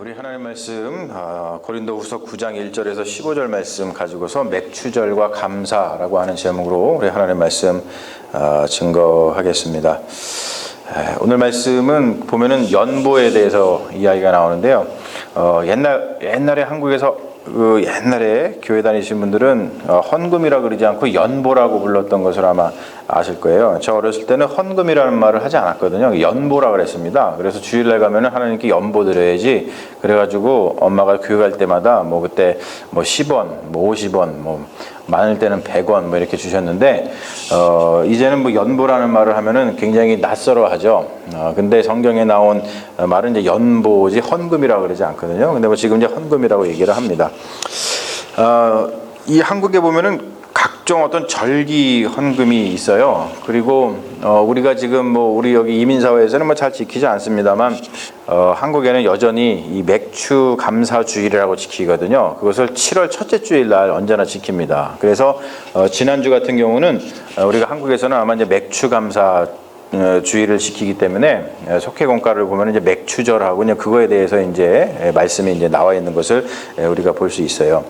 우리 하나님 말씀 고린도후서 9장 1절에서 15절 말씀 가지고서 맥추절과 감사라고 하는 제목으로 우리 하나님 말씀 증거하겠습니다. 오늘 말씀은 보면은 연보에 대해서 이야기가 나오는데요. 옛날에 한국에서 옛날에 교회 다니신 분들은 헌금이라 그러지 않고 연보라고 불렀던 것을 아마 아실 거예요. 저 어렸을 때는 헌금이라는 말을 하지 않았거든요. 연보라 그랬습니다. 그래서 주일날 가면은 하나님께 연보 드려야지. 그래가지고 엄마가 교회 갈 때마다 그때 10원, 50원, 많을 때는 100원 이렇게 주셨는데 이제는 연보라는 말을 하면은 굉장히 낯설어하죠. 근데 성경에 나온 말은 이제 연보지 헌금이라고 그러지 않거든요. 근데 지금 이제 헌금이라고 얘기를 합니다. 이 한국에 보면은 각종 어떤 절기 헌금이 있어요. 그리고 우리가 지금 우리 여기 이민사회에서는 잘 지키지 않습니다만 한국에는 여전히 이 맥추 감사 주일이라고 지키거든요. 그것을 7월 첫째 주일 날 언제나 지킵니다. 그래서 지난주 같은 경우는 우리가 한국에서는 아마 이제 맥추 감사 주의를 지키기 때문에 속회공과를 보면 이제 맥추절하고 그거에 대해서 이제 말씀이 이제 나와 있는 것을 우리가 볼 수 있어요.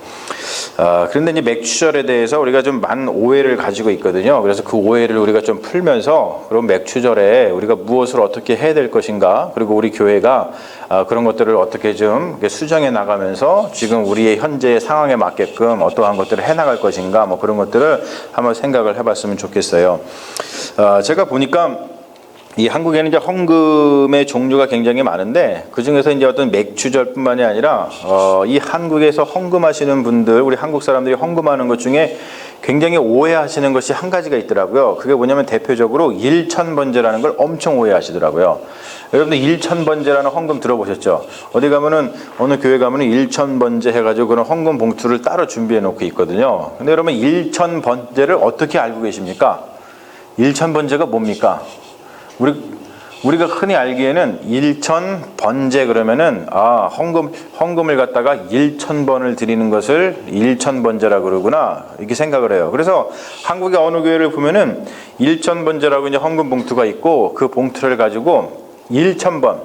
그런데 이제 맥추절에 대해서 우리가 좀 많은 오해를 가지고 있거든요. 그래서 그 오해를 우리가 좀 풀면서 그럼 맥추절에 우리가 무엇을 어떻게 해야 될 것인가, 그리고 우리 교회가 그런 것들을 어떻게 좀 수정해 나가면서 지금 우리의 현재 상황에 맞게끔 어떠한 것들을 해 나갈 것인가, 그런 것들을 한번 생각을 해봤으면 좋겠어요. 제가 보니까 이 한국에는 이제 헌금의 종류가 굉장히 많은데 그 중에서 이제 어떤 맥추절뿐만이 아니라 이 한국에서 헌금하시는 분들, 우리 한국 사람들이 헌금하는 것 중에 굉장히 오해하시는 것이 한 가지가 있더라고요. 그게 뭐냐면 대표적으로 일천번제라는 걸 엄청 오해하시더라고요. 여러분들 일천번제라는 헌금 들어보셨죠? 어디 가면은 어느 교회 가면은 일천번제 해가지고 그런 헌금 봉투를 따로 준비해 놓고 있거든요. 근데 여러분 일천번제를 어떻게 알고 계십니까? 일천번제가 뭡니까? 우리가 흔히 알기에는 일천번제 그러면은 헌금을 갖다가 1000번을 드리는 것을 일천번제라 그러구나 이렇게 생각을 해요. 그래서 한국의 어느 교회를 보면은 일천번제라고 이제 헌금 봉투가 있고 그 봉투를 가지고 1000번,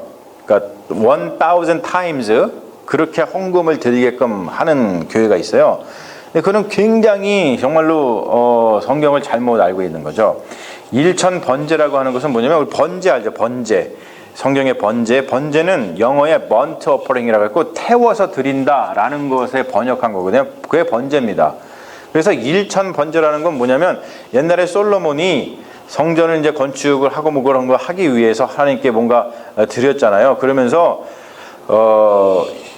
그러니까 1000 times 그렇게 헌금을 드리게끔 하는 교회가 있어요. 근데 그는 굉장히 정말로 성경을 잘못 알고 있는 거죠. 일천번제라고 하는 것은 뭐냐면 우리 번제 알죠? 번제. 성경의 번제는 영어의 burnt offering이라고 했고 태워서 드린다라는 것에 번역한 거거든요. 그게 번제입니다. 그래서 일천번제라는 건 뭐냐면 옛날에 솔로몬이 성전을 이제 건축을 하고 그런 거 하기 위해서 하나님께 뭔가 드렸잖아요. 그러면서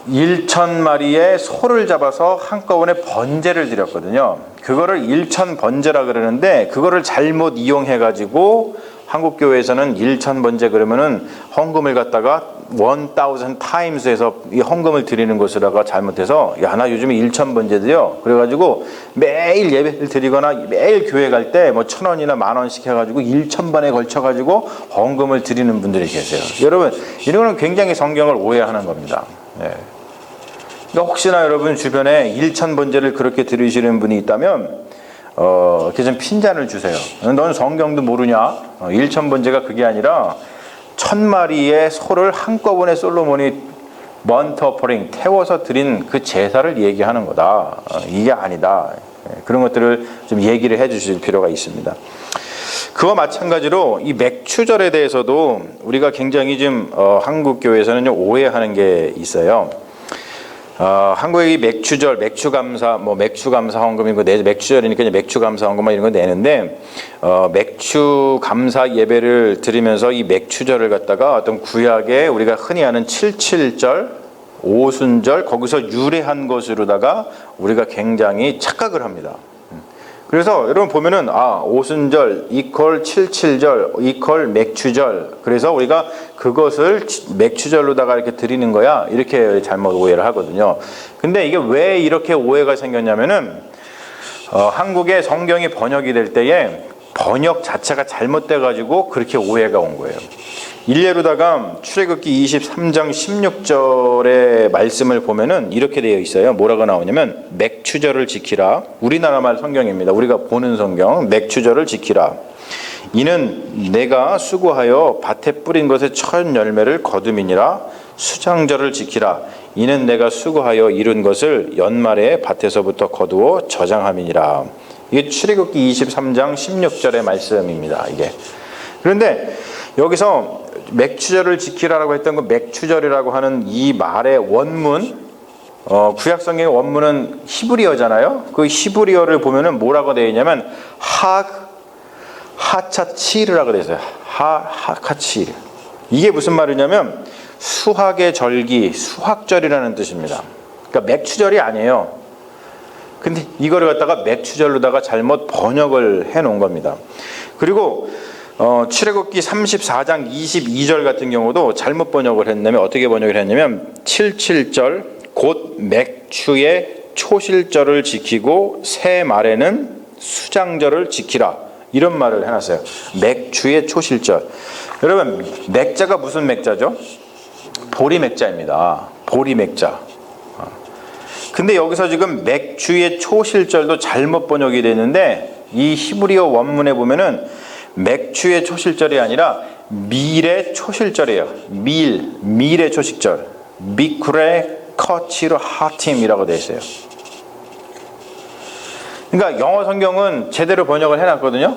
1000마리의 소를 잡아서 한꺼번에 번제를 드렸거든요. 그거를 일천번제라 그러는데 그거를 잘못 이용해가지고 한국교회에서는 일천번제 그러면은 헌금을 갖다가 1000 times 해서 이 헌금을 드리는 것이라고 잘못해서 나 요즘에 일천번제도요. 그래가지고 매일 예배를 드리거나 매일 교회 갈 때 1000원이나 10,000원씩 해가지고 1000번에 걸쳐가지고 헌금을 드리는 분들이 계세요. 여러분, 이런 거는 굉장히 성경을 오해하는 겁니다. 네. 그러니까 혹시나 여러분 주변에 일천번제를 그렇게 들으시는 분이 있다면 이렇게 좀 핀잔을 주세요. 넌 성경도 모르냐? 일천번제가 그게 아니라 1000마리의 소를 한꺼번에 솔로몬이 burnt offering 태워서 드린 그 제사를 얘기하는 거다. 이게 아니다. 그런 것들을 좀 얘기를 해 주실 필요가 있습니다. 그와 마찬가지로 이 맥추절에 대해서도 우리가 굉장히 좀 한국 교회에서는 좀 오해하는 게 있어요. 한국의 이 맥추절, 맥추감사, 맥추감사 헌금이고 맥추절이니까 이제 맥추감사 헌금 이런 거 내는데 맥추감사 예배를 드리면서 이 맥추절을 갖다가 어떤 구약에 우리가 흔히 아는 77절, 오순절 거기서 유래한 것으로다가 우리가 굉장히 착각을 합니다. 그래서 여러분 보면은 오순절 이퀄 77절 이퀄 맥추절, 그래서 우리가 그것을 맥추절로다가 이렇게 드리는 거야 이렇게 잘못 오해를 하거든요. 근데 이게 왜 이렇게 오해가 생겼냐면은 한국의 성경이 번역이 될 때에 번역 자체가 잘못돼 가지고 그렇게 오해가 온 거예요. 일례로다가 출애굽기 23장 16절의 말씀을 보면은 이렇게 되어 있어요. 뭐라고 나오냐면 맥추절을 지키라. 우리나라 말 성경입니다. 우리가 보는 성경. 맥추절을 지키라. 이는 내가 수고하여 밭에 뿌린 것의 첫 열매를 거둠이니라. 수장절을 지키라. 이는 내가 수고하여 이룬 것을 연말에 밭에서부터 거두어 저장함이니라. 이게 출애굽기 23장 16절의 말씀입니다. 이게. 그런데 여기서 맥추절을 지키라라고 했던 그 맥추절이라고 하는 이 말의 원문, 구약 성경의 원문은 히브리어잖아요. 그 히브리어를 보면은 뭐라고 되어 있냐면 하차치르라고 되어 있어요. 하카치르. 이게 무슨 말이냐면 수학의 절기, 수학절이라는 뜻입니다. 그러니까 맥추절이 아니에요. 근데 이거를 갖다가 맥추절로다가 잘못 번역을 해 놓은 겁니다. 그리고 출애굽기 34장 22절 같은 경우도 잘못 번역을 했냐면 어떻게 번역을 했냐면 77절 곧 맥추의 초실절을 지키고 새 말에는 수장절을 지키라. 이런 말을 해놨어요. 맥추의 초실절. 여러분, 맥자가 무슨 맥자죠? 보리맥자입니다. 보리맥자. 근데 여기서 지금 맥추의 초실절도 잘못 번역이 되는데 이 히브리어 원문에 보면은 맥추의 초실절이 아니라 밀의 초실절이에요. 밀의 초실절. 미쿠레 커치르 하팀이라고 되어 있어요. 그러니까 영어 성경은 제대로 번역을 해놨거든요.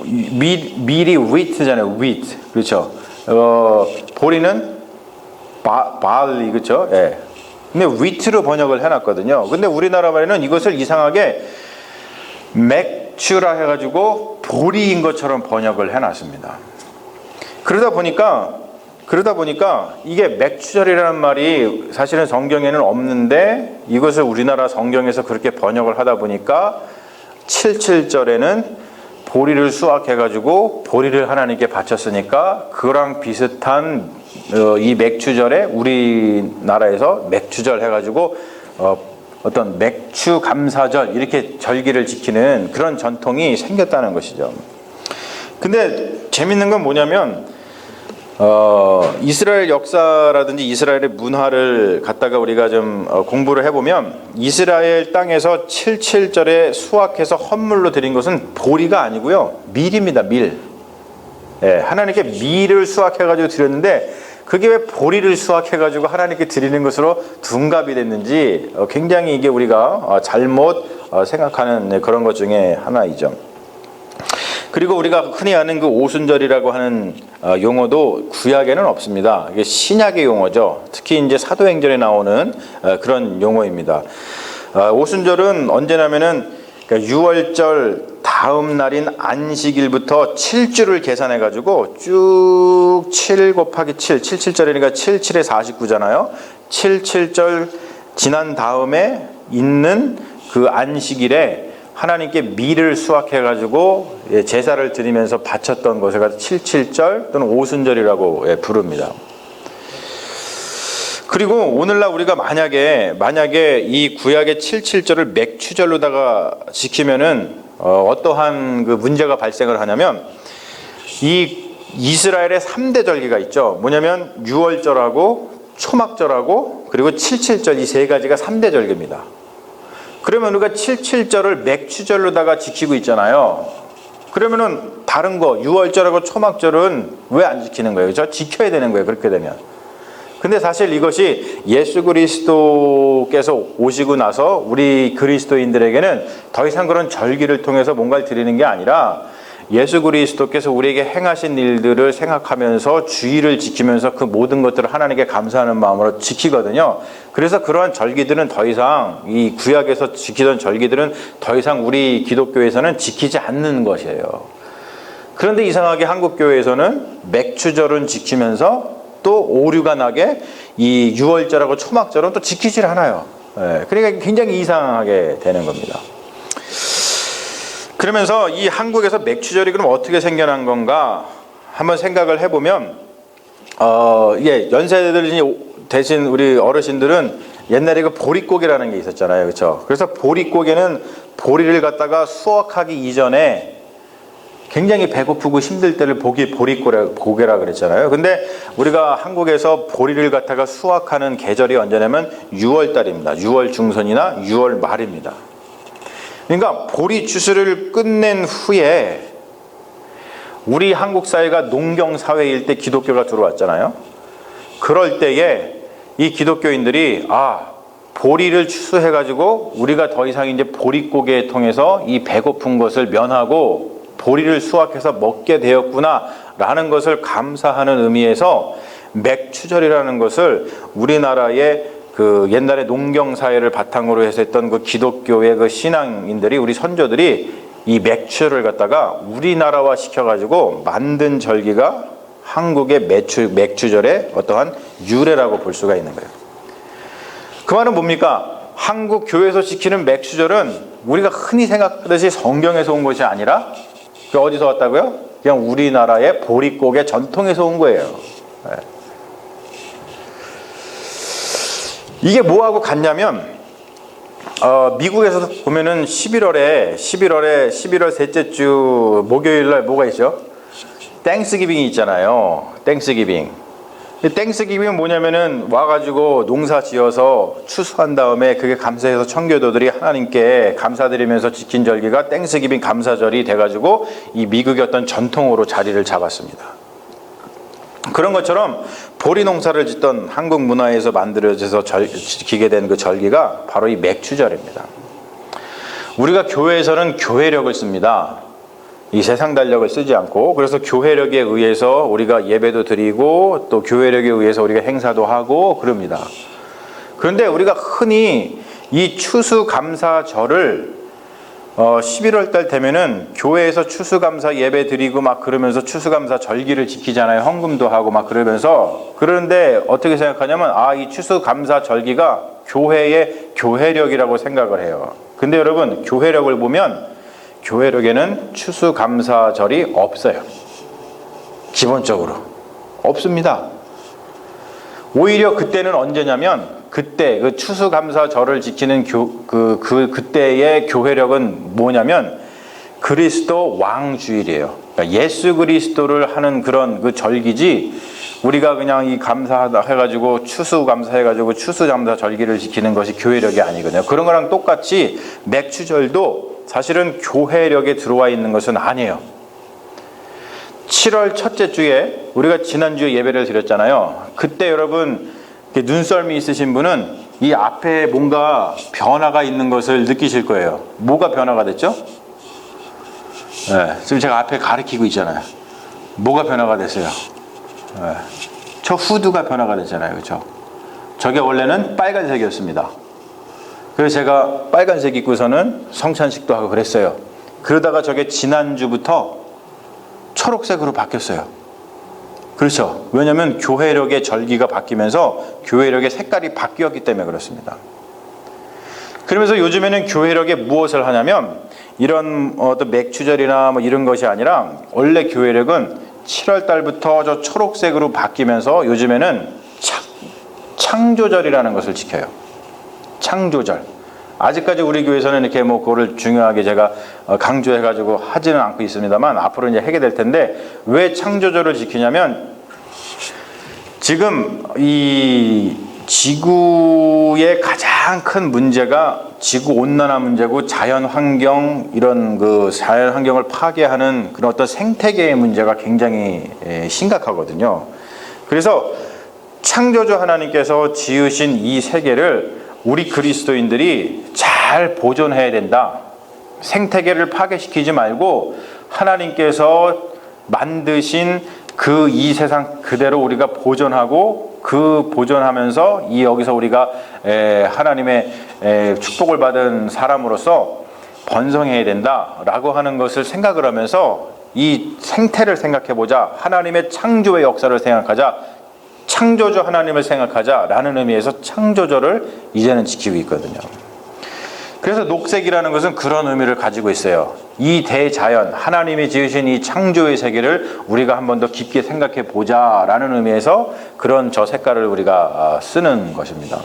밀이 wheat잖아요. wheat. 그렇죠. 보리는 barley, 그렇죠. 예. 근데 wheat로 번역을 해놨거든요. 근데 우리나라 말에는 이것을 이상하게 맥주라 해가지고 보리인 것처럼 번역을 해놨습니다. 그러다 보니까 이게 맥추절이라는 말이 사실은 성경에는 없는데 이것을 우리나라 성경에서 그렇게 번역을 하다 보니까 77절에는 보리를 수확해가지고 보리를 하나님께 바쳤으니까 그랑 비슷한 이 맥추절에 우리나라에서 맥추절 해가지고 어떤 맥추 감사절 이렇게 절기를 지키는 그런 전통이 생겼다는 것이죠. 근데 재밌는 건 뭐냐면 이스라엘 역사라든지 이스라엘의 문화를 갖다가 우리가 좀 공부를 해보면 이스라엘 땅에서 77절에 수확해서 헌물로 드린 것은 보리가 아니고요. 밀입니다. 밀. 예, 하나님께 밀을 수확해가지고 드렸는데 그게 왜 보리를 수확해가지고 하나님께 드리는 것으로 둔갑이 됐는지 굉장히 이게 우리가 잘못 생각하는 그런 것 중에 하나이죠. 그리고 우리가 흔히 아는 그 오순절이라고 하는 용어도 구약에는 없습니다. 이게 신약의 용어죠. 특히 이제 사도행전에 나오는 그런 용어입니다. 오순절은 언제냐면은 유월절 다음 날인 안식일부터 7주를 계산해 가지고 쭉 7 곱하기 7, 77절이니까 77에 49잖아요. 77절 지난 다음에 있는 그 안식일에 하나님께 밀을 수확해가지고 제사를 드리면서 바쳤던 것을 가지고 77절 또는 오순절이라고 부릅니다. 그리고 오늘날 우리가 만약에 이 구약의 77절을 맥추절로다가 지키면은 어떠한 그 문제가 발생을 하냐면 이 이스라엘의 3대 절기가 있죠. 뭐냐면 유월절하고 초막절하고 그리고 77절 이 세 가지가 3대 절기입니다. 그러면 우리가 77절을 맥추절로다가 지키고 있잖아요. 그러면은 다른 거 유월절하고 초막절은 왜 안 지키는 거예요? 그렇죠? 지켜야 되는 거예요. 그렇게 되면. 근데 사실 이것이 예수 그리스도께서 오시고 나서 우리 그리스도인들에게는 더 이상 그런 절기를 통해서 뭔가를 드리는 게 아니라 예수 그리스도께서 우리에게 행하신 일들을 생각하면서 주의를 지키면서 그 모든 것들을 하나님께 감사하는 마음으로 지키거든요. 그래서 그러한 절기들은 더 이상 이 구약에서 지키던 절기들은 더 이상 우리 기독교에서는 지키지 않는 것이에요. 그런데 이상하게 한국교회에서는 맥추절은 지키면서 또 오류가 나게 이 유월절하고 초막절은 또 지키질 않아요. 그러니까 굉장히 이상하게 되는 겁니다. 그러면서 이 한국에서 맥추절이 그럼 어떻게 생겨난 건가 한번 생각을 해보면 이게 연세대들 대신 우리 어르신들은 옛날에 그 보릿고개라는 게 있었잖아요. 그렇죠? 그래서 보릿고개는 보리를 갖다가 수확하기 이전에 굉장히 배고프고 힘들 때를 보릿고개라 그랬잖아요. 근데 우리가 한국에서 보리를 갖다가 수확하는 계절이 언제냐면 6월달입니다. 6월 중순이나 6월 말입니다. 그러니까 보리 추수를 끝낸 후에 우리 한국 사회가 농경 사회일 때 기독교가 들어왔잖아요. 그럴 때에 이 기독교인들이 보리를 추수해가지고 우리가 더 이상 이제 보릿고개 통해서 이 배고픈 것을 면하고 보리를 수확해서 먹게 되었구나라는 것을 감사하는 의미에서 맥추절이라는 것을 우리나라의 그 옛날에 농경 사회를 바탕으로 해서 했던 그 기독교의 그 신앙인들이, 우리 선조들이 이 맥추절을 갖다가 우리나라화 시켜가지고 만든 절기가 한국의 맥추절의 어떠한 유래라고 볼 수가 있는 거예요. 그 말은 뭡니까? 한국 교회에서 지키는 맥추절은 우리가 흔히 생각하듯이 성경에서 온 것이 아니라 어디서 왔다고요? 그냥 우리나라의 보릿고개 전통에서 온 거예요. 네. 이게 뭐하고 같냐면 미국에서 보면은 11월 셋째 주 목요일 날 뭐가 있죠? 땡스기빙이 있잖아요. 땡스기빙. 땡스기빙은 뭐냐면은 와가지고 농사 지어서 추수한 다음에 그게 감사해서 청교도들이 하나님께 감사드리면서 지킨 절기가 땡스기빙 감사절이 돼가지고 이 미국의 어떤 전통으로 자리를 잡았습니다. 그런 것처럼 보리 농사를 짓던 한국 문화에서 만들어져서 지키게 된 그 절기가 바로 이 맥추절입니다. 우리가 교회에서는 교회력을 씁니다. 이 세상 달력을 쓰지 않고, 그래서 교회력에 의해서 우리가 예배도 드리고 또 교회력에 의해서 우리가 행사도 하고 그럽니다. 그런데 우리가 흔히 이 추수감사절을 11월 달 되면은 교회에서 추수감사 예배 드리고 막 그러면서 추수감사 절기를 지키잖아요. 헌금도 하고 막 그러면서. 그런데 어떻게 생각하냐면 이 추수감사 절기가 교회의 교회력이라고 생각을 해요. 근데 여러분, 교회력을 보면 교회력에는 추수감사절이 없어요. 기본적으로 없습니다. 오히려 그때는 언제냐면, 그때 그 추수감사절을 지키는 그때의 교회력은 뭐냐면 그리스도 왕주일이에요. 그러니까 예수 그리스도를 하는 그런 그 절기지, 우리가 그냥 이 감사하다 해가지고 추수감사해가지고 추수감사 절기를 지키는 것이 교회력이 아니거든요. 그런 거랑 똑같이 맥추절도 사실은 교회력에 들어와 있는 것은 아니에요. 7월 첫째 주에 우리가 지난주에 예배를 드렸잖아요. 그때 여러분 눈썰미 있으신 분은 이 앞에 뭔가 변화가 있는 것을 느끼실 거예요. 뭐가 변화가 됐죠? 네, 지금 제가 앞에 가리키고 있잖아요. 뭐가 변화가 됐어요? 네, 저 후드가 변화가 됐잖아요. 그렇죠? 저게 원래는 빨간색이었습니다. 그래서 제가 빨간색 입고서는 성찬식도 하고 그랬어요. 그러다가 저게 지난주부터 초록색으로 바뀌었어요. 그렇죠? 왜냐하면 교회력의 절기가 바뀌면서 교회력의 색깔이 바뀌었기 때문에 그렇습니다. 그러면서 요즘에는 교회력에 무엇을 하냐면, 이런 어떤 맥추절이나 뭐 이런 것이 아니라 원래 교회력은 7월 달부터 저 초록색으로 바뀌면서 요즘에는 창조절이라는 것을 지켜요. 창조절. 아직까지 우리 교회에서는 이렇게 뭐 그거를 중요하게 제가 강조해가지고 하지는 않고 있습니다만 앞으로 이제 하게 될 텐데, 왜 창조절을 지키냐면 지금 이 지구의 가장 큰 문제가 지구 온난화 문제고 자연 환경, 이런 그 자연 환경을 파괴하는 그런 어떤 생태계의 문제가 굉장히 심각하거든요. 그래서 창조주 하나님께서 지으신 이 세계를 우리 그리스도인들이 잘 보존해야 된다. 생태계를 파괴시키지 말고 하나님께서 만드신 그 이 세상 그대로 우리가 보존하고, 그 보존하면서 이 여기서 우리가 하나님의 축복을 받은 사람으로서 번성해야 된다라고 하는 것을 생각을 하면서 이 생태를 생각해보자, 하나님의 창조의 역사를 생각하자, 창조주 하나님을 생각하자라는 의미에서 창조절을 이제는 지키고 있거든요. 그래서 녹색이라는 것은 그런 의미를 가지고 있어요. 이 대자연, 하나님이 지으신 이 창조의 세계를 우리가 한 번 더 깊게 생각해 보자라는 의미에서 그런 저 색깔을 우리가 쓰는 것입니다.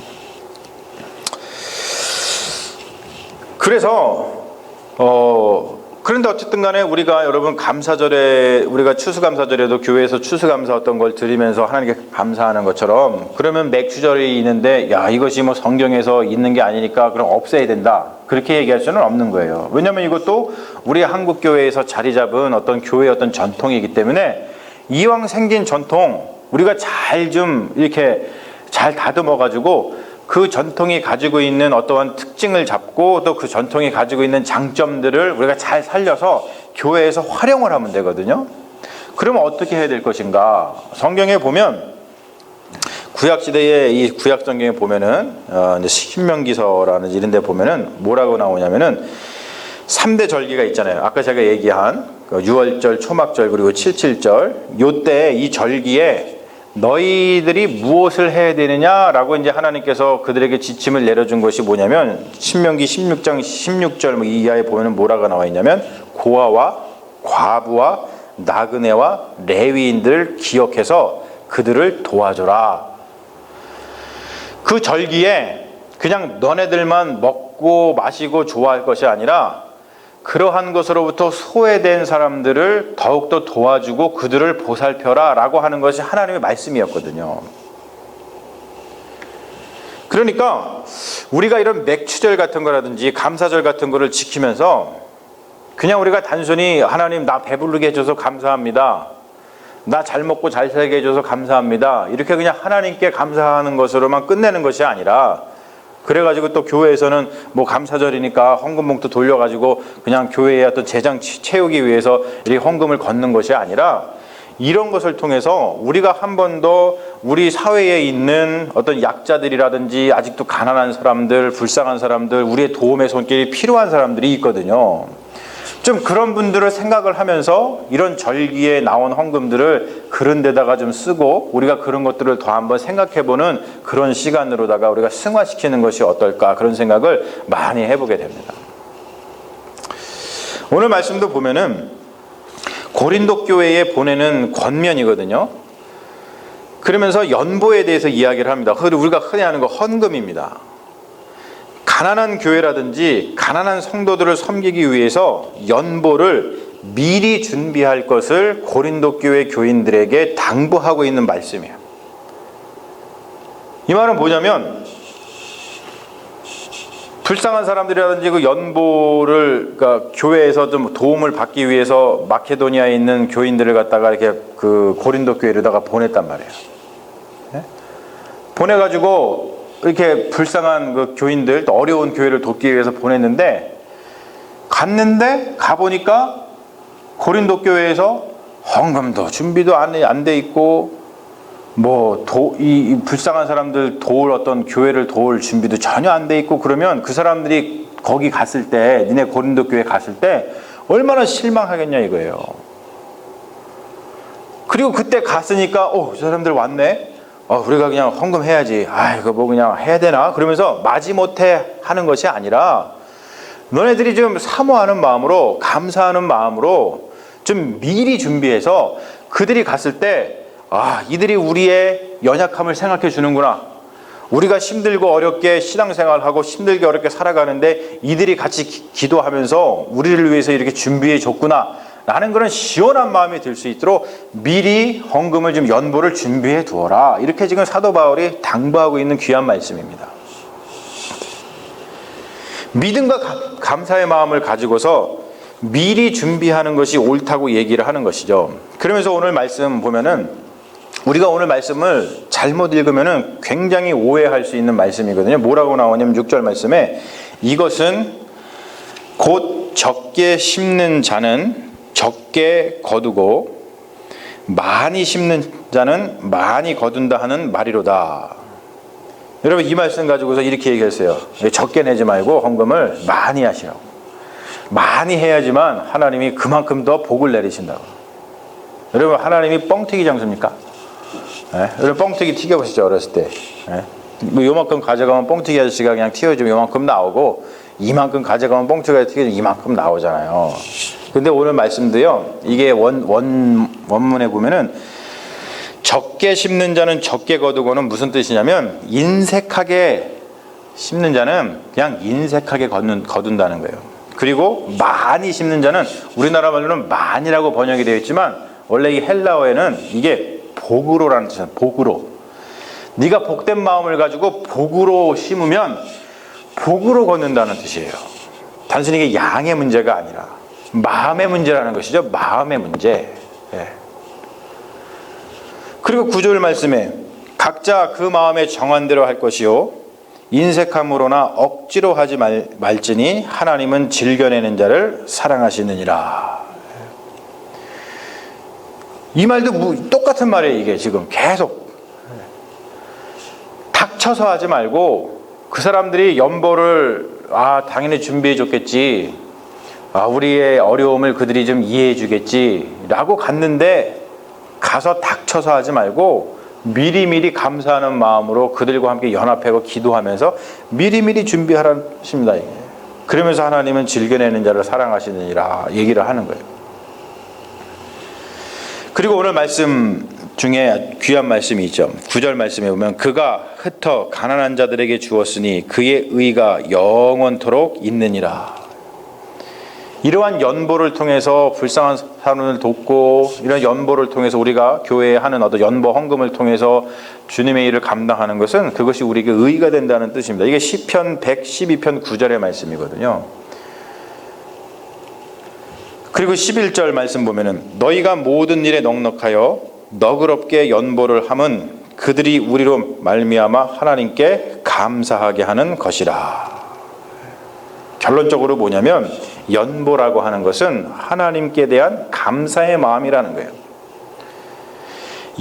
그래서 그런데 어쨌든 간에 우리가 여러분 감사절에, 우리가 추수감사절에도 교회에서 추수감사 어떤 걸 드리면서 하나님께 감사하는 것처럼, 그러면 맥추절이 있는데 야 이것이 뭐 성경에서 있는 게 아니니까 그럼 없애야 된다, 그렇게 얘기할 수는 없는 거예요. 왜냐하면 이것도 우리 한국 교회에서 자리 잡은 어떤 교회의 어떤 전통이기 때문에 이왕 생긴 전통, 우리가 잘 좀 이렇게 잘 다듬어 가지고 그 전통이 가지고 있는 어떠한 특징을 잡고 또 그 전통이 가지고 있는 장점들을 우리가 잘 살려서 교회에서 활용을 하면 되거든요. 그러면 어떻게 해야 될 것인가? 성경에 보면 구약 시대에 이 구약 성경에 보면은 이제 신명기서라는 이런 데 보면은 뭐라고 나오냐면은 3대 절기가 있잖아요. 아까 제가 얘기한 유월절, 초막절 그리고 칠칠절, 요때 이 절기에 너희들이 무엇을 해야 되느냐라고 이제 하나님께서 그들에게 지침을 내려준 것이 뭐냐면 신명기 16장 16절 이하에 보면은 뭐라고 나와 있냐면 고아와 과부와 나그네와 레위인들을 기억해서 그들을 도와줘라. 그 절기에 그냥 너네들만 먹고 마시고 좋아할 것이 아니라 그러한 것으로부터 소외된 사람들을 더욱더 도와주고 그들을 보살펴라 라고 하는 것이 하나님의 말씀이었거든요. 그러니까 우리가 이런 맥추절 같은 거라든지 감사절 같은 거를 지키면서 그냥 우리가 단순히 하나님 나 배부르게 해줘서 감사합니다, 나 잘 먹고 잘 살게 해줘서 감사합니다, 이렇게 그냥 하나님께 감사하는 것으로만 끝내는 것이 아니라, 그래가지고 또 교회에서는 뭐 감사절이니까 헌금 봉투 돌려가지고 그냥 교회의 어떤 재정 채우기 위해서 이렇게 헌금을 걷는 것이 아니라, 이런 것을 통해서 우리가 한 번 더 우리 사회에 있는 어떤 약자들이라든지 아직도 가난한 사람들, 불쌍한 사람들, 우리의 도움의 손길이 필요한 사람들이 있거든요. 좀 그런 분들을 생각을 하면서 이런 절기에 나온 헌금들을 그런 데다가 좀 쓰고 우리가 그런 것들을 더 한번 생각해보는 그런 시간으로다가 우리가 승화시키는 것이 어떨까, 그런 생각을 많이 해보게 됩니다. 오늘 말씀도 보면은 고린도 교회에 보내는 권면이거든요. 그러면서 연보에 대해서 이야기를 합니다. 우리가 흔히 하는 거 헌금입니다. 가난한 교회라든지 가난한 성도들을 섬기기 위해서 연보를 미리 준비할 것을 고린도 교회 교인들에게 당부하고 있는 말씀이에요. 이 말은 뭐냐면 불쌍한 사람들이라든지 그 연보를, 그러니까 교회에서 좀 도움을 받기 위해서 마케도니아에 있는 교인들을 갖다가 이렇게 그 고린도 교회로다가 보냈단 말이에요. 네? 보내가지고 이렇게 불쌍한 그 교인들, 또 어려운 교회를 돕기 위해서 보냈는데, 갔는데 가보니까 고린도 교회에서 헌금도 준비도 안 돼 있고, 뭐 이 불쌍한 사람들 도울 어떤 교회를 도울 준비도 전혀 안 돼 있고, 그러면 그 사람들이 거기 갔을 때, 니네 고린도 교회 갔을 때 얼마나 실망하겠냐 이거예요. 그리고 그때 갔으니까 저 사람들 왔네, 우리가 그냥 헌금해야지, 이거 뭐 그냥 해야 되나, 그러면서 마지못해 하는 것이 아니라 너네들이 좀 사모하는 마음으로, 감사하는 마음으로 좀 미리 준비해서 그들이 갔을 때 이들이 우리의 연약함을 생각해 주는구나, 우리가 힘들고 어렵게 신앙생활하고 힘들게 어렵게 살아가는데 이들이 같이 기도하면서 우리를 위해서 이렇게 준비해 줬구나 라는 그런 시원한 마음이 들 수 있도록 미리 헌금을 좀 연보를 준비해 두어라, 이렇게 지금 사도 바울이 당부하고 있는 귀한 말씀입니다. 믿음과 감사의 마음을 가지고서 미리 준비하는 것이 옳다고 얘기를 하는 것이죠. 그러면서 오늘 말씀 보면은 우리가 오늘 말씀을 잘못 읽으면은 굉장히 오해할 수 있는 말씀이거든요. 뭐라고 나오냐면 6절 말씀에 이것은 곧 적게 심는 자는 적게 거두고 많이 심는 자는 많이 거둔다 하는 말이로다. 여러분, 이 말씀 가지고서 이렇게 얘기했어요. 적게 내지 말고 헌금을 많이 하시라고. 많이 해야지만 하나님이 그만큼 더 복을 내리신다고. 여러분, 하나님이 뻥튀기 장수입니까? 네? 여러분, 뻥튀기 튀겨보시죠, 어렸을 때. 네? 뭐 요만큼 가져가면 뻥튀기 아저씨가 그냥 튀어주면 요만큼 나오고, 이만큼 가져가면 뻥튀기가 튀겨주면 이만큼 나오잖아요. 근데 오늘 말씀도요, 이게 원문에 보면은 적게 심는 자는 적게 거두고는 무슨 뜻이냐면, 인색하게 심는 자는 그냥 인색하게 거둔다는 거예요. 그리고 많이 심는 자는, 우리나라 말로는 많이라고 번역이 되어 있지만 원래 이 헬라어에는 이게 복으로라는 뜻이에요. 복으로. 네가 복된 마음을 가지고 복으로 심으면 복으로 걷는다는 뜻이에요. 단순히 이게 양의 문제가 아니라 마음의 문제라는 것이죠. 마음의 문제. 예. 그리고 9절 말씀에 각자 그 마음에 정한 대로 할 것이요 인색함으로나 억지로 하지 말지니 하나님은 즐겨내는 자를 사랑하시느니라. 이 말도 똑같은 말이에요. 이게 지금 계속 닥쳐서 하지 말고, 그 사람들이 연보를 당연히 준비해 줬겠지, 우리의 어려움을 그들이 좀 이해해 주겠지 라고 갔는데, 가서 닥쳐서 하지 말고 미리미리 감사하는 마음으로 그들과 함께 연합하고 기도하면서 미리미리 준비하라는 것입니다. 그러면서 하나님은 즐겨내는 자를 사랑하시느니라 얘기를 하는 거예요. 그리고 오늘 말씀 중에 귀한 말씀이 있죠. 9절 말씀에 보면 그가 흩어 가난한 자들에게 주었으니 그의 의가 영원토록 있느니라. 이러한 연보를 통해서 불쌍한 사람을 돕고, 이런 연보를 통해서 우리가 교회에 하는 어떤 연보 헌금을 통해서 주님의 일을 감당하는 것은 그것이 우리에게 의가 된다는 뜻입니다. 이게 시편 112편 9절의 말씀이거든요. 그리고 11절 말씀 보면은 너희가 모든 일에 넉넉하여 너그럽게 연보를 함은 그들이 우리로 말미암아 하나님께 감사하게 하는 것이라. 결론적으로 뭐냐면 연보라고 하는 것은 하나님께 대한 감사의 마음이라는 거예요.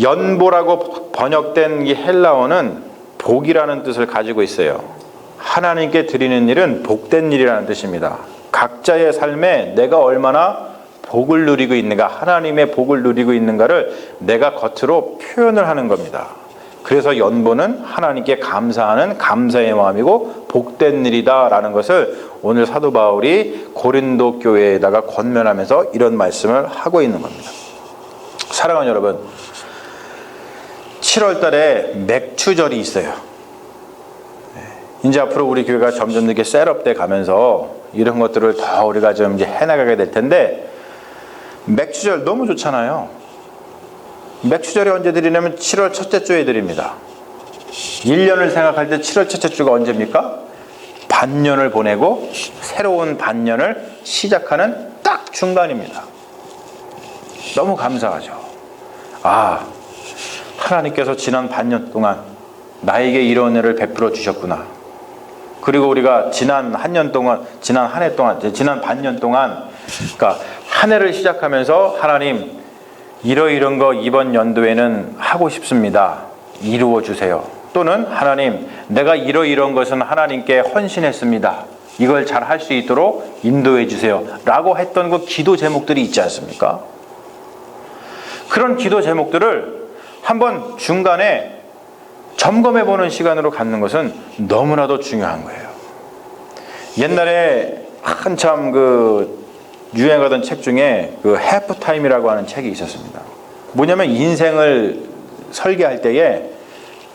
연보라고 번역된 이 헬라어는 복이라는 뜻을 가지고 있어요. 하나님께 드리는 일은 복된 일이라는 뜻입니다. 각자의 삶에 내가 얼마나 복을 누리고 있는가, 하나님의 복을 누리고 있는가를 내가 겉으로 표현을 하는 겁니다. 그래서 연보는 하나님께 감사하는 감사의 마음이고 복된 일이다라는 것을 오늘 사도 바울이 고린도 교회에다가 권면하면서 이런 말씀을 하고 있는 겁니다. 사랑하는 여러분, 7월 달에 맥추절이 있어요. 이제 앞으로 우리 교회가 점점 이렇게 셋업돼 가면서 이런 것들을 더 우리가 좀 이제 해나가게 될 텐데, 맥추절 너무 좋잖아요. 맥추절이 언제 드리냐면 7월 첫째 주에 드립니다. 1년을 생각할 때 7월 첫째 주가 언제입니까? 반년을 보내고 새로운 반년을 시작하는 딱 중간입니다. 너무 감사하죠. 하나님께서 지난 반년 동안 나에게 이런 은혜를 베풀어 주셨구나. 그리고 우리가 지난 한 해 동안, 지난 반년 동안, 그러니까 한 해를 시작하면서 하나님, 이런 거 이번 연도에는 하고 싶습니다. 이루어 주세요. 또는 하나님, 내가 이런 것은 하나님께 헌신했습니다. 이걸 잘 할 수 있도록 인도해 주세요. 라고 했던 그 기도 제목들이 있지 않습니까? 그런 기도 제목들을 한번 중간에 점검해 보는 시간으로 갖는 것은 너무나도 중요한 거예요. 옛날에 한참 유행하던 책 중에 해프타임이라고 하는 책이 있었습니다. 뭐냐면 인생을 설계할 때에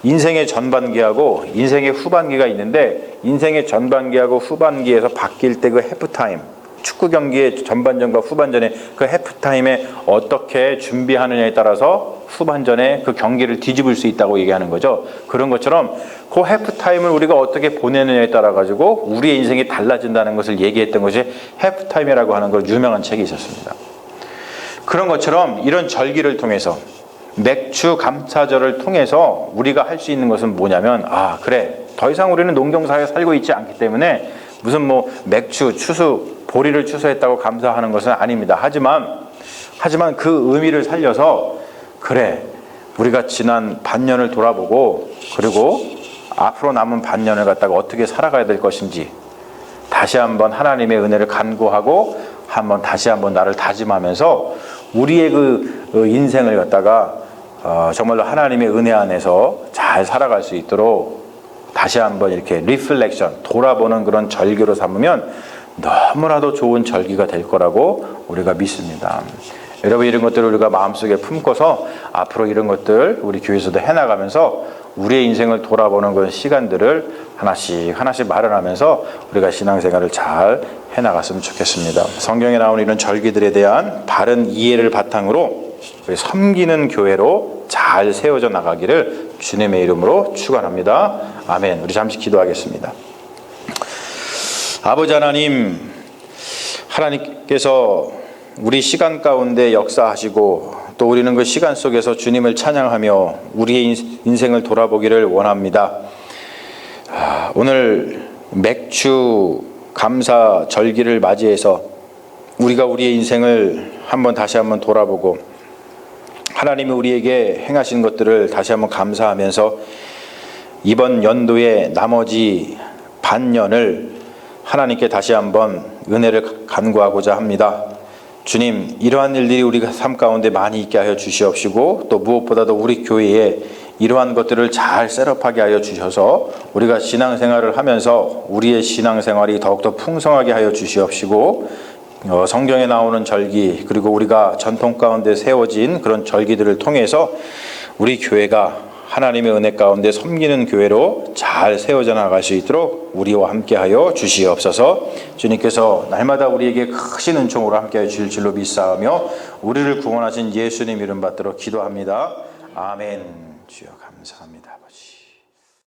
인생의 전반기하고 인생의 후반기가 있는데, 인생의 전반기하고 후반기에서 바뀔 때 그 해프타임, 축구 경기의 전반전과 후반전에 그 해프타임에 어떻게 준비하느냐에 따라서 후반전에 그 경기를 뒤집을 수 있다고 얘기하는 거죠. 그런 것처럼 그 해프타임을 우리가 어떻게 보내느냐에 따라 가지고 우리의 인생이 달라진다는 것을 얘기했던 것이 해프타임이라고 하는 그 유명한 책이 있었습니다. 그런 것처럼 이런 절기를 통해서, 맥추 감사절을 통해서 우리가 할 수 있는 것은 뭐냐면, 그래, 더 이상 우리는 농경사회에 살고 있지 않기 때문에 무슨 맥추, 추수, 보리를 추수했다고 감사하는 것은 아닙니다. 하지만 그 의미를 살려서, 그래, 우리가 지난 반년을 돌아보고, 그리고 앞으로 남은 반년을 갖다가 어떻게 살아가야 될 것인지 다시 한번 하나님의 은혜를 간구하고 다시 한번 나를 다짐하면서 우리의 그 인생을 갖다가 정말로 하나님의 은혜 안에서 잘 살아갈 수 있도록 다시 한번 이렇게 리플렉션, 돌아보는 그런 절기로 삼으면 너무나도 좋은 절기가 될 거라고 우리가 믿습니다. 여러분, 이런 것들을 우리가 마음속에 품고서 앞으로 이런 것들 우리 교회에서도 해나가면서 우리의 인생을 돌아보는 그런 시간들을 하나씩 마련하면서 우리가 신앙생활을 잘 해나갔으면 좋겠습니다. 성경에 나오는 이런 절기들에 대한 바른 이해를 바탕으로 우리 섬기는 교회로 잘 세워져 나가기를 주님의 이름으로 축원합니다. 아멘. 우리 잠시 기도하겠습니다. 아버지 하나님, 하나님께서 우리 시간 가운데 역사하시고 또 우리는 그 시간 속에서 주님을 찬양하며 우리의 인생을 돌아보기를 원합니다. 오늘 맥주 감사 절기를 맞이해서 우리가 우리의 인생을 다시 한번 돌아보고 하나님이 우리에게 행하신 것들을 다시 한번 감사하면서 이번 연도의 나머지 반년을 하나님께 다시 한번 은혜를 간구하고자 합니다. 주님, 이러한 일들이 우리가 삶 가운데 많이 있게 하여 주시옵시고 또 무엇보다도 우리 교회에 이러한 것들을 잘 셋업하게 하여 주셔서 우리가 신앙생활을 하면서 우리의 신앙생활이 더욱더 풍성하게 하여 주시옵시고 성경에 나오는 절기 그리고 우리가 전통 가운데 세워진 그런 절기들을 통해서 우리 교회가 하나님의 은혜 가운데 섬기는 교회로 잘 세워져 나갈 수 있도록 우리와 함께하여 주시옵소서. 주님께서 날마다 우리에게 크신 은총으로 함께하여 주실 줄로 믿사오며 우리를 구원하신 예수님 이름 받들어 기도합니다. 아멘. 주여 감사합니다.